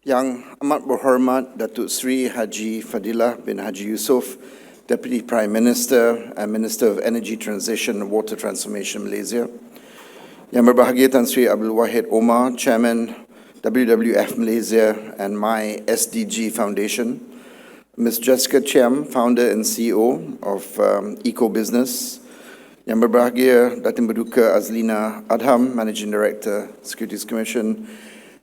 Yang Amat Berhormat Dato Sri Haji Fadilah bin Haji Yusof, Deputy Prime Minister and Minister of Energy Transition and Water Transformation Malaysia. Yang Berbahagia Tan Sri Abdul Wahid Omar, Chairman WWF Malaysia and My SDG Foundation. Ms. Jessica Chiam, Founder and CEO of Eco Business. Yang Berbahagia Datin Berduka Azlina Adham, Managing Director, Securities Commission,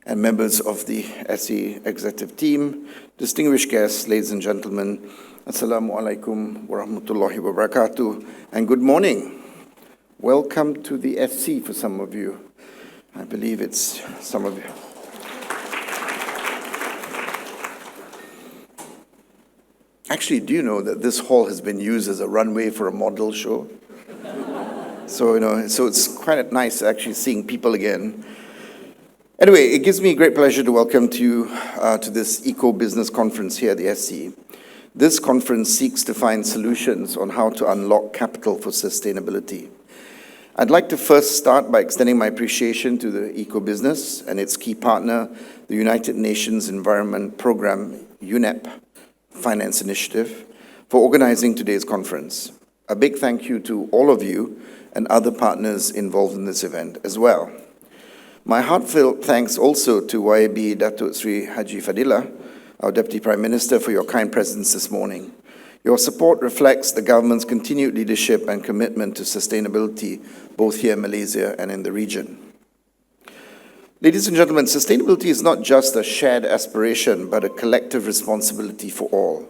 and members of the SE executive team, distinguished guests, ladies and gentlemen, Assalamu alaikum wa rahmatullahi wa barakatuh, and good morning. Welcome to the SC for some of you. I believe it's some of you. Actually, do you know that this hall has been used as a runway for a model show? So it's quite nice actually seeing people again. Anyway, it gives me great pleasure to welcome you to this Eco Business Conference here at the SC. This conference seeks to find solutions on how to unlock capital for sustainability. I'd like to first start by extending my appreciation to the Eco Business and its key partner, the United Nations Environment Programme, UNEP Finance Initiative, for organizing today's conference. A big thank you to all of you and other partners involved in this event as well. My heartfelt thanks also to YAB Dato Sri Haji Fadilah, our Deputy Prime Minister, for your kind presence this morning. Your support reflects the government's continued leadership and commitment to sustainability, both here in Malaysia and in the region. Ladies and gentlemen, sustainability is not just a shared aspiration, but a collective responsibility for all.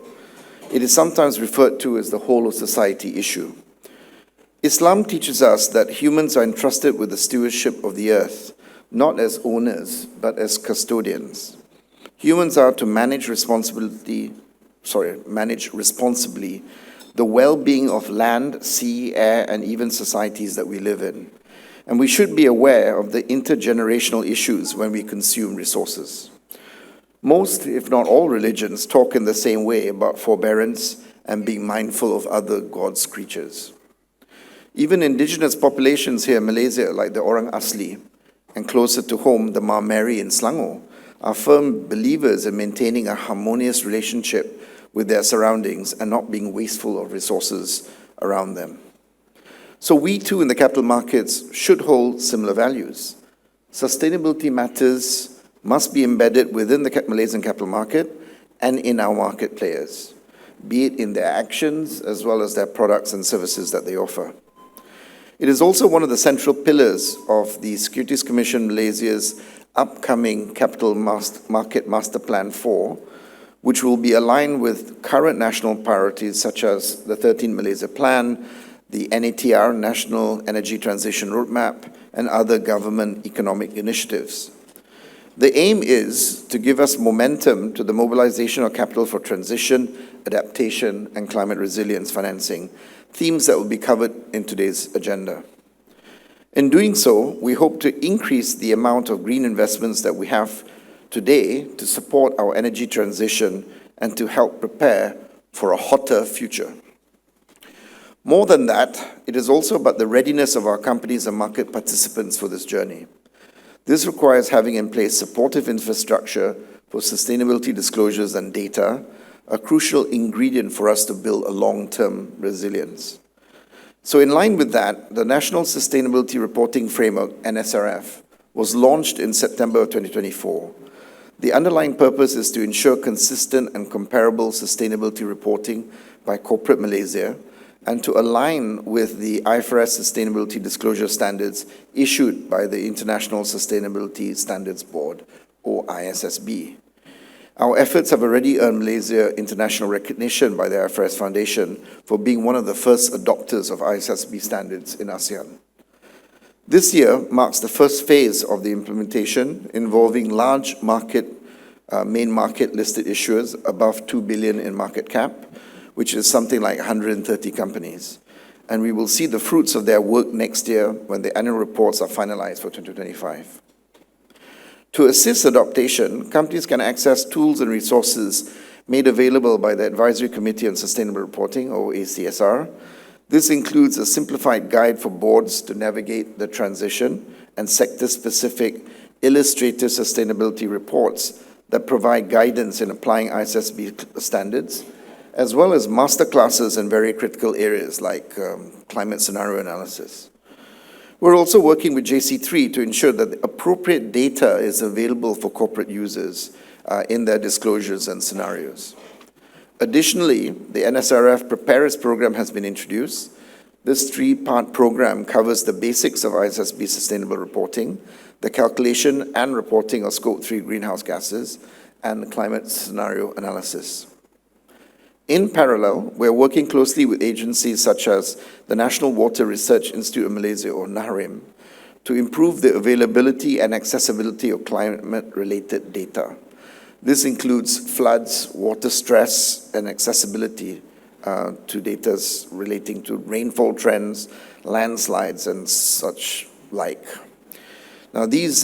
It is sometimes referred to as the whole of society issue. Islam teaches us that humans are entrusted with the stewardship of the earth, not as owners, but as custodians. Humans are to manage responsibly the well-being of land, sea, air, and even societies that we live in. And we should be aware of the intergenerational issues when we consume resources. Most, if not all, religions talk in the same way about forbearance and being mindful of other God's creatures. Even indigenous populations here in Malaysia, like the Orang Asli, and closer to home, the Ma Mary in Selangor, are firm believers in maintaining a harmonious relationship with their surroundings and not being wasteful of resources around them. So we too in the capital markets should hold similar values. Sustainability matters must be embedded within the Malaysian capital market and in our market players, be it in their actions as well as their products and services that they offer. It is also one of the central pillars of the Securities Commission Malaysia's upcoming Capital Market Master Plan 4, which will be aligned with current national priorities such as the 13 Malaysia Plan, the NATR, National Energy Transition Roadmap, and other government economic initiatives. The aim is to give us momentum to the mobilization of capital for transition, adaptation, and climate resilience financing, themes that will be covered in today's agenda. In doing so, we hope to increase the amount of green investments that we have today to support our energy transition and to help prepare for a hotter future. More than that, it is also about the readiness of our companies and market participants for this journey. This requires having in place supportive infrastructure for sustainability disclosures and data, a crucial ingredient for us to build a long-term resilience. So in line with that, the National Sustainability Reporting Framework, NSRF, was launched in September of 2024. The underlying purpose is to ensure consistent and comparable sustainability reporting by corporate Malaysia and to align with the IFRS Sustainability Disclosure Standards issued by the International Sustainability Standards Board, or ISSB. Our efforts have already earned Malaysia international recognition by the IFRS Foundation for being one of the first adopters of ISSB standards in ASEAN. This year marks the first phase of the implementation involving large main market listed issuers above 2 billion in market cap, which is something like 130 companies. And we will see the fruits of their work next year when the annual reports are finalized for 2025. To assist adaptation, companies can access tools and resources made available by the Advisory Committee on Sustainable Reporting, or ACSR. This includes a simplified guide for boards to navigate the transition and sector-specific illustrative sustainability reports that provide guidance in applying ISSB standards, as well as masterclasses in very critical areas like climate scenario analysis. We're also working with JC3 to ensure that the appropriate data is available for corporate users in their disclosures and scenarios. Additionally, the NSRF Preparedness Program has been introduced. This three-part program covers the basics of ISSB sustainable reporting, the calculation and reporting of Scope 3 greenhouse gases, and climate scenario analysis. In parallel, we're working closely with agencies such as the National Water Research Institute of Malaysia, or NAHRIM, to improve the availability and accessibility of climate-related data. This includes floods, water stress, and accessibility to data relating to rainfall trends, landslides, and such like. Now, this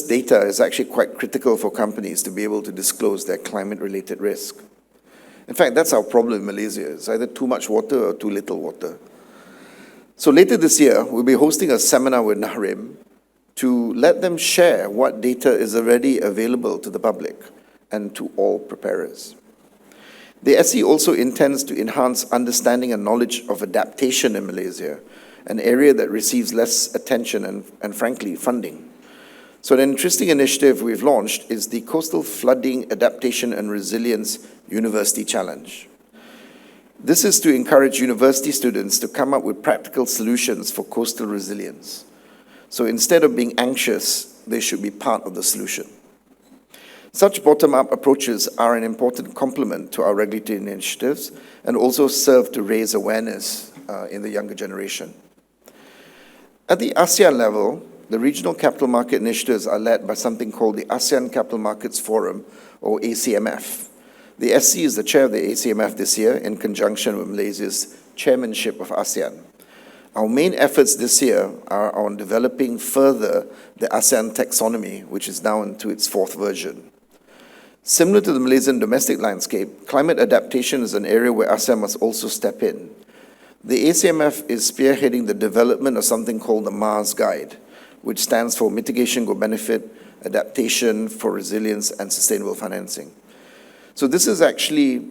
data is actually quite critical for companies to be able to disclose their climate-related risk. In fact, that's our problem in Malaysia. It's either too much water or too little water. So later this year, we'll be hosting a seminar with NAHRIM to let them share what data is already available to the public and to all preparers. The SE also intends to enhance understanding and knowledge of adaptation in Malaysia, an area that receives less attention and frankly, funding. So an interesting initiative we've launched is the Coastal Flooding Adaptation and Resilience University Challenge. This is to encourage university students to come up with practical solutions for coastal resilience. So instead of being anxious, they should be part of the solution. Such bottom-up approaches are an important complement to our regulatory initiatives and also serve to raise awareness in the younger generation. At the ASEAN level, the regional capital market initiatives are led by something called the ASEAN Capital Markets Forum, or ACMF. The SC is the chair of the ACMF this year in conjunction with Malaysia's chairmanship of ASEAN. Our main efforts this year are on developing further the ASEAN taxonomy, which is now into its 4th version. Similar to the Malaysian domestic landscape, climate adaptation is an area where ASEAN must also step in. The ACMF is spearheading the development of something called the Mars Guide, which stands for Mitigation for Benefit, Adaptation for Resilience, and Sustainable Financing. So this is actually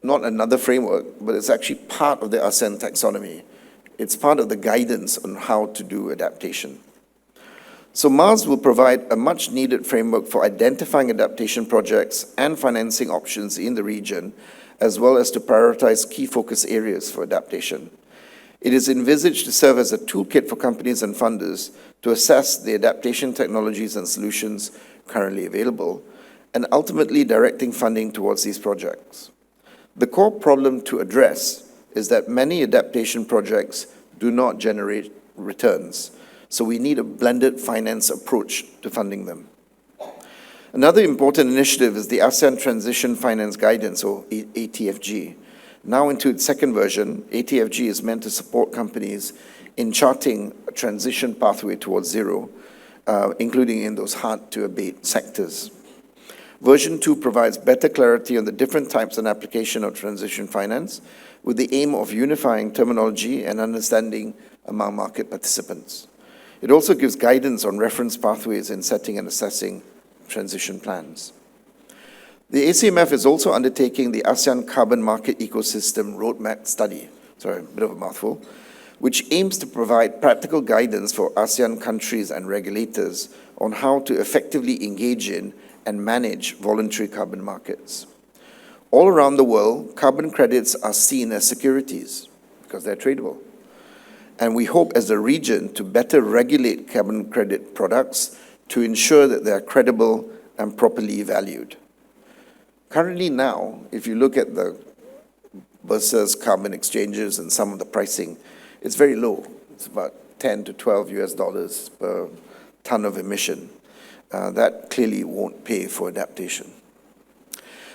not another framework, but it's actually part of the ASEAN taxonomy. It's part of the guidance on how to do adaptation. So Mars will provide a much-needed framework for identifying adaptation projects and financing options in the region, as well as to prioritize key focus areas for adaptation. It is envisaged to serve as a toolkit for companies and funders to assess the adaptation technologies and solutions currently available, and ultimately directing funding towards these projects. The core problem to address is that many adaptation projects do not generate returns, so we need a blended finance approach to funding them. Another important initiative is the ASEAN Transition Finance Guidance, or ATFG. Now into its 2nd version, ATFG is meant to support companies in charting a transition pathway towards zero, including in those hard-to-abate sectors. Version 2 provides better clarity on the different types and application of transition finance, with the aim of unifying terminology and understanding among market participants. It also gives guidance on reference pathways in setting and assessing transition plans. The ACMF is also undertaking the ASEAN Carbon Market Ecosystem Roadmap Study, sorry, a bit of a mouthful, which aims to provide practical guidance for ASEAN countries and regulators on how to effectively engage in and manage voluntary carbon markets. All around the world, carbon credits are seen as securities because they're tradable. And we hope as a region to better regulate carbon credit products to ensure that they are credible and properly valued. Currently now, if you look at the versus carbon exchanges and some of the pricing, it's very low. It's about 10 to 12 US dollars per ton of emission. That clearly won't pay for adaptation.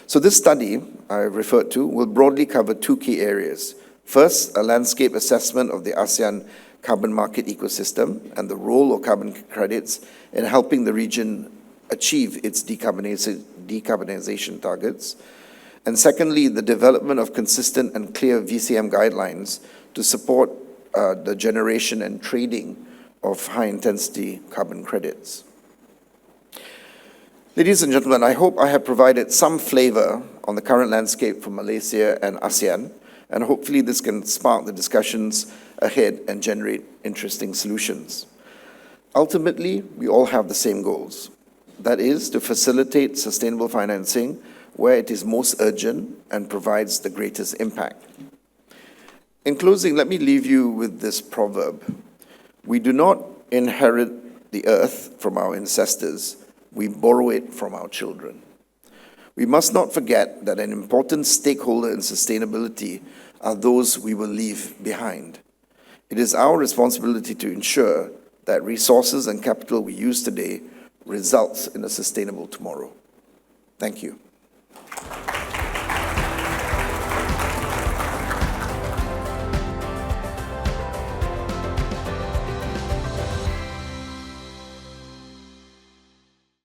So this study I referred to will broadly cover 2 key areas. First, a landscape assessment of the ASEAN carbon market ecosystem and the role of carbon credits in helping the region achieve its decarbonization targets. And secondly, the development of consistent and clear VCM guidelines to support the generation and trading of high-intensity carbon credits. Ladies and gentlemen, I hope I have provided some flavor on the current landscape for Malaysia and ASEAN, and hopefully this can spark the discussions ahead and generate interesting solutions. Ultimately, we all have the same goals. That is, to facilitate sustainable financing where it is most urgent and provides the greatest impact. In closing, let me leave you with this proverb. We do not inherit the earth from our ancestors, we borrow it from our children. We must not forget that an important stakeholder in sustainability are those we will leave behind. It is our responsibility to ensure that resources and capital we use today results in a sustainable tomorrow. Thank you.